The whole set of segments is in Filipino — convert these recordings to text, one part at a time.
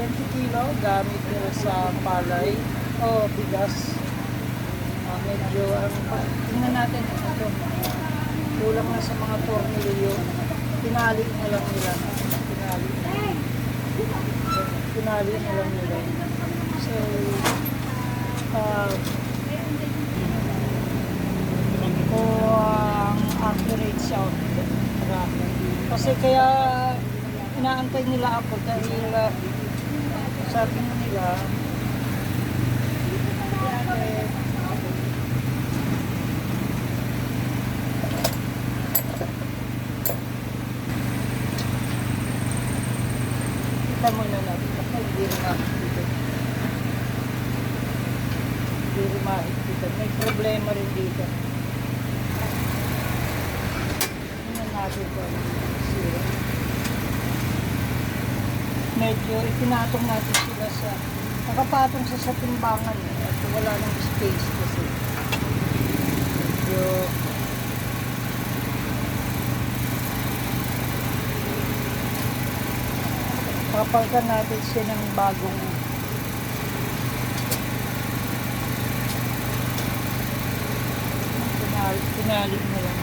20 kilo gamit nila sa palay o bigas. Medyo tingnan natin ito. Kulang na sa mga tornilyo. Pinali na lang nila. Pinali na lang nila. So, ang accurate sound. Kasi kaya inaantay nila ako dahil sabi nila kita muna natin kasi hindi rin makikita. Hindi rin makikita. May problema rin dito. Tingnan natin ito. Medyo ipinatong natin sila sa nakapatong sa timbangan at wala nang space kasi medyo kapalitan natin siya ng bagong pinali na lang.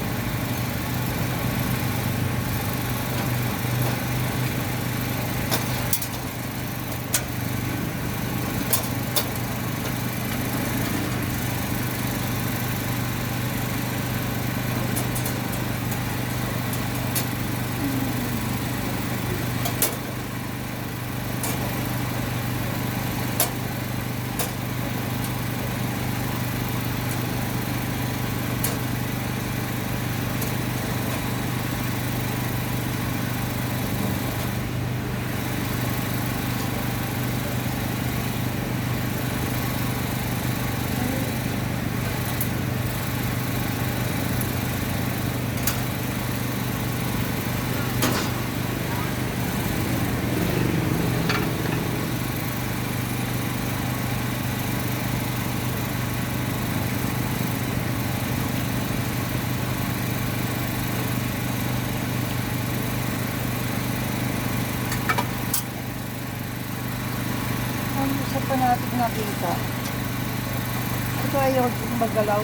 Isa pa natin nakita. Ito ay yung magalaw.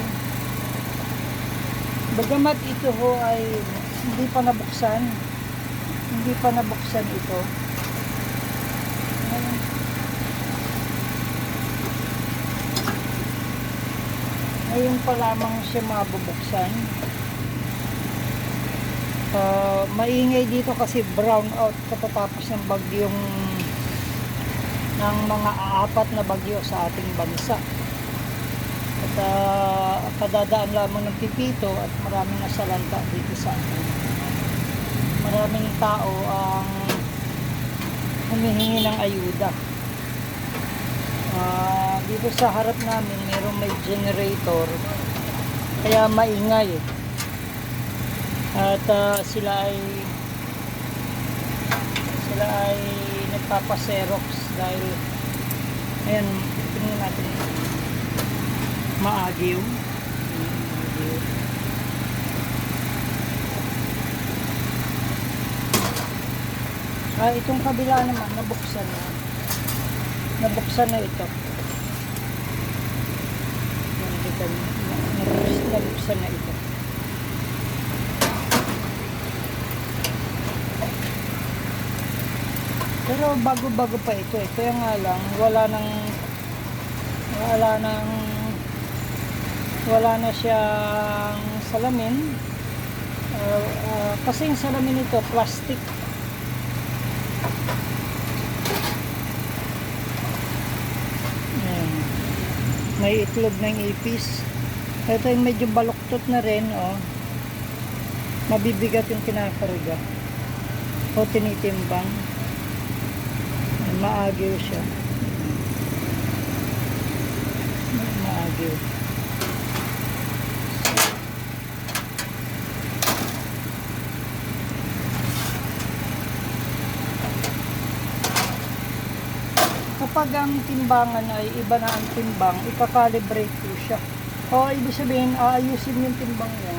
Bagamat ito ho ay hindi pa nabuksan. Hindi pa nabuksan ito. Ngayon pa lamang siya mabubuksan. Maingay dito kasi brown out katatapos ng bagyong ng mga apat na bagyo sa ating bansa. At kadadaan lamang ng Pipito at maraming nasalanta dito sa atin. Maraming tao ang humihingi ng ayuda. Dito sa harap namin mayroong may generator kaya maingay. At sila ay nagpapaserox dahil ayan, tingnan natin maagiw. Itong kabila naman nabuksan na ito. Nakikita niyo, nabuksan na ito. Pero bago-bago pa ito eh. Kaya nga lang, wala na siyang salamin. Kasi yung salamin nito, plastic. Ayan. May itlog ng ipis. Ito yung medyo baluktot na rin, oh. Mabibigat yung kinakarga. O tinitimbang. Maagil siya. Maagil. Kapag ang timbangan ay iba na ang timbang, ika-calibrate po siya. O ibig sabihin, aayusin yung timbang niya.